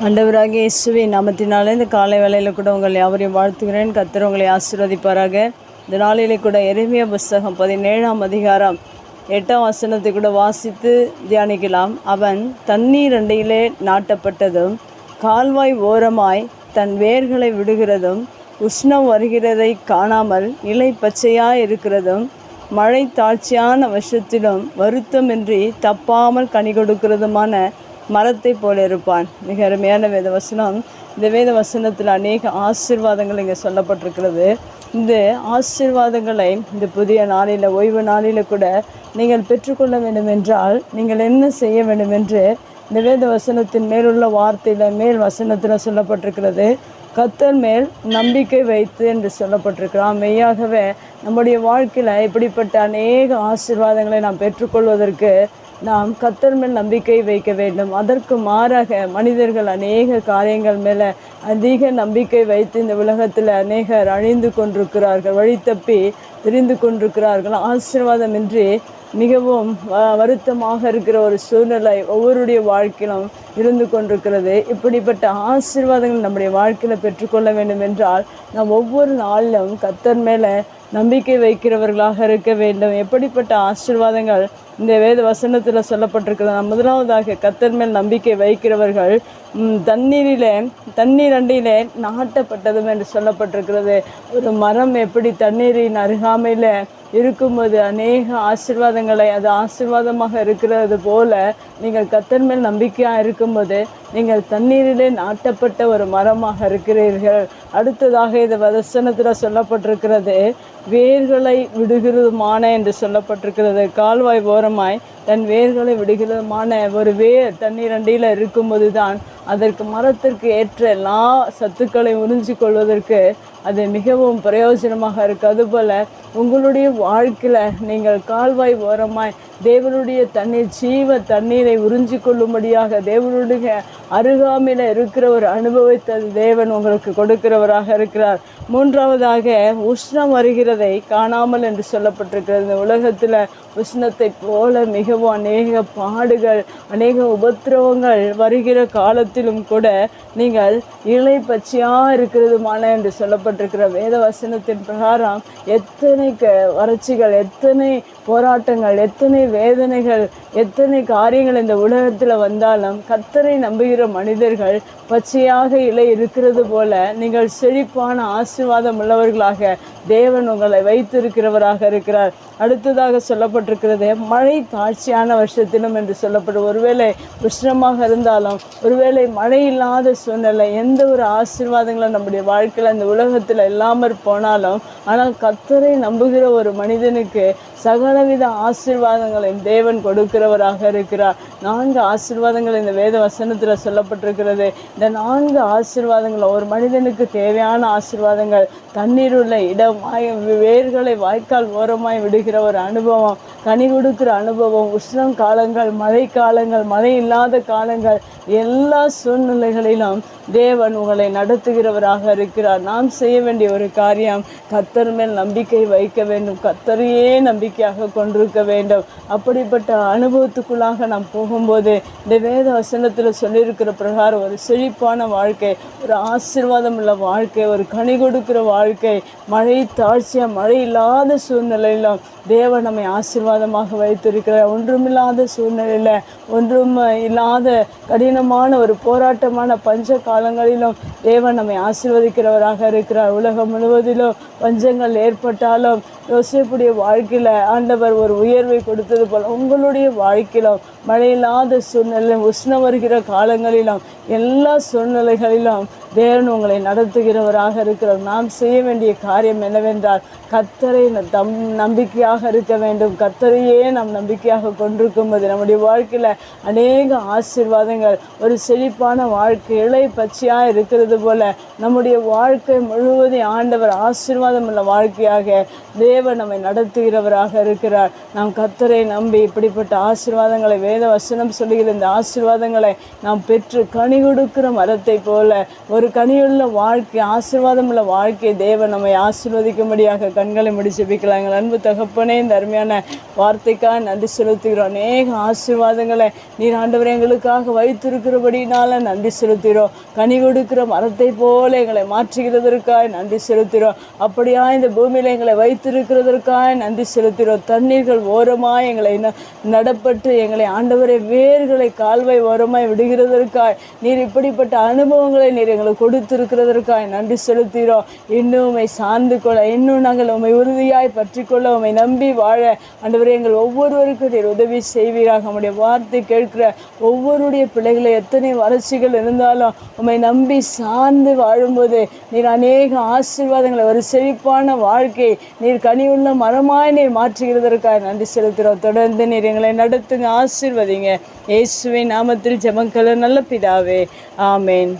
ஆண்டவராகிய இயேசுவின் நாமத்தினாலே இந்த காலை வேளையில் கூட உங்களை யாவரையும் வாழ்த்துகிறேன். கர்த்தர் உங்களை ஆசீர்வதிப்பாராக. இந்த நாளிலே கூட எரேமியா புஸ்தகம் 17ஆம் அதிகாரம் 8ஆம் வசனத்தை கூட வாசித்து தியானிக்கலாம். அவன் தண்ணீர் அண்டையிலே நாட்டப்பட்டதும் கால்வாய் ஓரமாய் தன் வேர்களை விடுகிறதும் உஷ்ணம் வருகிறதை காணாமல் இலை பச்சையாய் இருக்கிறதும் மழை தாழ்ச்சியான வருஷத்திலும் வருத்தமின்றி தப்பாமல் கனி கொடுக்கிறதுமான மரத்தை போல இருப்பான். மிக அருமையான வேத வசனம். இந்த வேத வசனத்தில் அநேக ஆசீர்வாதங்கள் இங்கே சொல்லப்பட்டிருக்கிறது. இந்த ஆசீர்வாதங்களை இந்த புதிய நாளில், ஓய்வு நாளில் கூட நீங்கள் பெற்றுக்கொள்ள வேண்டும் என்றால் நீங்கள் என்ன செய்ய வேண்டும் என்று இந்த வேத வசனத்தின் மேலுள்ள வார்த்தையில் மேல் வசனத்தில் சொல்லப்பட்டிருக்கிறது. கர்த்தர் மேல் நம்பிக்கை வைத்து என்று சொல்லப்பட்டிருக்கிறான். மெய்யாகவே நம்முடைய வாழ்க்கையில் இப்படிப்பட்ட அநேக ஆசீர்வாதங்களை நாம் பெற்றுக்கொள்வதற்கு நாம் கர்த்தர் மேல் நம்பிக்கை வைக்க வேண்டும். அதற்கு மாறாக மனிதர்கள் அநேக காரியங்கள் மேலே அதிக நம்பிக்கை வைத்து இந்த உலகத்தில் அநேகர் அழிந்து கொண்டிருக்கிறார்கள், வழி தப்பி திரிந்து கொண்டிருக்கிறார்கள். ஆசீர்வாதமின்றி மிகவும் வருத்தமாக இருக்கிற ஒரு சூழ்நிலை ஒவ்வொருடைய வாழ்க்கையிலும் இருந்து கொண்டிருக்கிறது. இப்படிப்பட்ட ஆசீர்வாதங்கள் நம்முடைய வாழ்க்கையில் பெற்றுக்கொள்ள வேண்டும் என்றால் நாம் ஒவ்வொரு நாளிலும் கர்த்தர் மேலே நம்பிக்கை வைக்கிறவர்களாக இருக்க வேண்டும். எப்படிப்பட்ட ஆசீர்வாதங்கள் இந்த வேத வசனத்தில் சொல்லப்பட்டிருக்கிறது. முதலாவதாக கர்த்தர் மேல் நம்பிக்கை வைக்கிறவர்கள் தண்ணீர் அண்டையிலே நாட்டப்பட்டதும் என்று சொல்லப்பட்டிருக்கிறது. ஒரு மரம் எப்படி தண்ணீரின் அருகாமையில் இருக்கும்போது அநேக ஆசீர்வாதங்களை அது ஆசீர்வாதமாக இருக்கிறது போல நீங்கள் கர்த்தர் மேல் நம்பிக்கையாக இருக்கும்போது நீங்கள் தண்ணீரிலே நாட்டப்பட்ட ஒரு மரமாக இருக்கிறீர்கள். அடுத்ததாக இந்த வசனத்தில் சொல்லப்பட்டிருக்கிறது, வேர்களை விடுகிறதுமான என்று சொல்லப்பட்டிருக்கிறது. கால்வாய் ஓரமாய் தன் வேர்களை விடுகிறதுமான ஒரு வேர் தண்ணீர் அண்டியில் இருக்கும்போது தான் அதற்கு மரத்திற்கு ஏற்ற எல்லா சத்துக்களை உறிஞ்சி கொள்வதற்கு அது மிகவும் பிரயோஜனமாக இருக்குது. அதுபோல் உங்களுடைய வாழ்க்கையில் நீங்கள் கால்வாய் ஓரமாய் தேவனுடைய தண்ணீர், ஜீவ தண்ணீரை உறிஞ்சி கொள்ளும்படியாக தேவனுடைய அருகாமையில் இருக்கிற ஒரு அனுபவத்தை தேவன் உங்களுக்கு கொடுக்கிறவராக இருக்கிறார். மூன்றாவதாக உஷ்ணம் வருகிறதை காணாமல் என்று சொல்லப்பட்டிருக்கிறது. இந்த உலகத்தில் உஷ்ணத்தை போல மிகவும் அநேக பாடுகள், அநேக உபத்திரவங்கள் வருகிற காலத்திலும் கூட நீங்கள் இலை பச்சையாக இருக்கிறதுமான என்று சொல்லப்பட்டிருக்கிற வேத வசனத்தின் பிரகாரம் எத்தனை வறட்சிகள், எத்தனை போராட்டங்கள், எத்தனை வேதனைகள், எத்தனை காரியங்கள் இந்த உலகத்தில் வந்தாலும் கர்த்தரை நம்புகிற மனிதர்கள் பச்சையாக இலை இருக்கிறது போல நீங்கள் செழிப்பான ஆசீர்வாதம் உள்ளவர்களாக தேவன் உங்களை வைத்திருக்கிறவராக இருக்கிறார். அடுத்ததாக சொல்லப்பட்டிருக்கிறது, மழை தாழ்ச்சியான வருஷத்திலும் என்று சொல்லப்படும். ஒருவேளை உஷ்ணமாக இருந்தாலும், ஒருவேளை மழை இல்லாத சூழ்நிலை, எந்த ஒரு ஆசீர்வாதங்களும் நம்முடைய வாழ்க்கையில் இந்த உலகத்தில் இல்லாமல் போனாலும், ஆனால் கர்த்தரை நம்புகிற ஒரு மனிதனுக்கு சகலவித ஆசீர்வாதங்களையும் தேவன் கொடுக்கிறவராக இருக்கிறார். 4 ஆசீர்வாதங்கள் இந்த வேத வசனத்தில் சொல்லப்பட்டிருக்கிறது. இந்த 4 ஆசீர்வாதங்கள் ஒரு மனிதனுக்கு தேவையான ஆசீர்வாதங்கள். தண்ணீர் உள்ள இடமாய் வேர்களை வாய்க்கால் ஓரமாய் விடுகிற ஒரு அனுபவம், கனி கொடுக்கிற அனுபவம், உஷ்ணம் காலங்கள், மழை காலங்கள், மழை இல்லாத காலங்கள், எல்லா சூழ்நிலைகளிலும் தேவன் உங்களை நடத்துகிறவராக இருக்கிறார். நாம் செய்ய வேண்டிய ஒரு காரியம் கர்த்தர் மேல் நம்பிக்கை வைக்க வேண்டும், கர்த்தரையே நம்பிக்கையாக கொண்டிருக்க வேண்டும். அப்படிப்பட்ட அனுபவத்துக்குள்ளாக நாம் போகும்போது இந்த வேத வசனத்தில் சொல்லியிருக்கிற பிரகாரம் ஒரு செழிப்பான வாழ்க்கை, ஒரு ஆசீர்வாதம் உள்ள வாழ்க்கை, ஒரு கனி கொடுக்கிற வாழ்க்கை, மழை தாழ்ச்சியாக மழை இல்லாத சூழ்நிலையிலும் தேவன் நம்மை ஆசீர்வாதமாக வைத்திருக்கிறார். ஒன்றுமில்லாத சூழ்நிலையில், ஒன்றும் இல்லாத கடினமான ஒரு போராட்டமான பஞ்ச காலங்களிலும் தேவன் நம்மை ஆசீர்வதிக்கிறவராக இருக்கிறார். உலகம் முழுவதிலும் பஞ்சங்கள் ஏற்பட்டாலும் யோசேப்புடைய வாழ்க்கையில் ஆண்டவர் ஒரு உயர்வை கொடுத்தது போல் உங்களுடைய வாழ்க்கையிலும் மழையில்லாத சூழ்நிலையிலும், உஷ்ணம் வருகிற காலங்களிலும், எல்லா சூழ்நிலைகளிலும் தேவன் உங்களை நடத்துகிறவராக இருக்கிறார். நாம் செய்ய வேண்டிய காரியம் என்னவென்றால் கர்த்தரை நம்பிக்கையாக இருக்க வேண்டும். கர்த்தரையே நாம் நம்பிக்கையாக கொண்டிருக்கும்போது நம்முடைய வாழ்க்கையில் அநேக ஆசீர்வாதங்கள், ஒரு செழிப்பான வாழ்க்கை, இலை பச்சையாக இருக்கிறது போல நம்முடைய வாழ்க்கை முழுவதும் ஆண்டவர் ஆசீர்வாதம் உள்ள வாழ்க்கையாக தேவன் நம்மை நடத்துகிறவராக தேவனாக இருக்கிறார். நாம் கர்த்தரை நம்பி இப்படிப்பட்ட ஆசீர்வாதங்களை, வேத வசனம் சொல்லுகிற இந்த ஆசீர்வாதங்களை நாம் பெற்று கனி கொடுக்கிற மரத்தை போல ஒரு கனியுள்ள வாழ்க்கை, ஆசீர்வாதம் உள்ள வாழ்க்கை தேவன் நம்மை ஆசீர்வதிக்கும்படியாக கண்களை முடி ஜெபிக்கலாம். எங்கள் அன்பு தகப்பனே, இந்த அருமையான வார்த்தைக்காக நன்றி செலுத்துகிறோம். அநேக ஆசீர்வாதங்களை நீர் ஆண்டவரே எங்களுக்காக வைத்திருக்கிறபடினால நன்றி செலுத்துகிறோம். கனி கொடுக்கிற மரத்தை போல எங்களை மாற்றுகிறதற்காக நன்றி செலுத்துகிறோம். அப்படியா இந்த பூமியில் எங்களை வைத்திருக்கிறதற்காக நன்றி செலுத்துகிறோம். தண்ணீர்கள் ஓரமாய் எங்களை நடப்பட்டு எங்களை ஆண்டவரை வேர்களை கால்வாய் ஓரமாய் விடுகிறதற்காக நீர் இப்படிப்பட்ட அனுபவங்களை நீர் எங்களுக்கு கொடுத்திருக்கிறதற்காக நன்றி செலுத்துகிறோம். இன்னும் உம்மை சார்ந்து கொள்ள, இன்னும் நாங்கள் உம்மை உறுதியாய் பற்றி கொள்ள, உம்மை நம்பி வாழ ஆண்டவரே எங்கள் ஒவ்வொருவருக்கும் நீர் உதவி செய்வீராக. நம்முடைய வார்த்தை கேட்கிற ஒவ்வொருடைய பிள்ளைகளை எத்தனை வறட்சிகள் இருந்தாலும் உம்மை நம்பி சார்ந்து வாழும்போது நீர் அநேக ஆசீர்வாதங்களை, ஒரு செழிப்பான வாழ்க்கை நீர் கனியுள்ள மரமாய் நீர் மாற்றுகிறதற்காக நன்றி செலுத்துகிறோம். தொடர்ந்து நீர் எங்களை நடத்துங்க, ஆசீர்வதிங்க. இயேசுவின் நாமத்தில் ஜெபங்கள் நல்ல பிதாவே, ஆமேன்.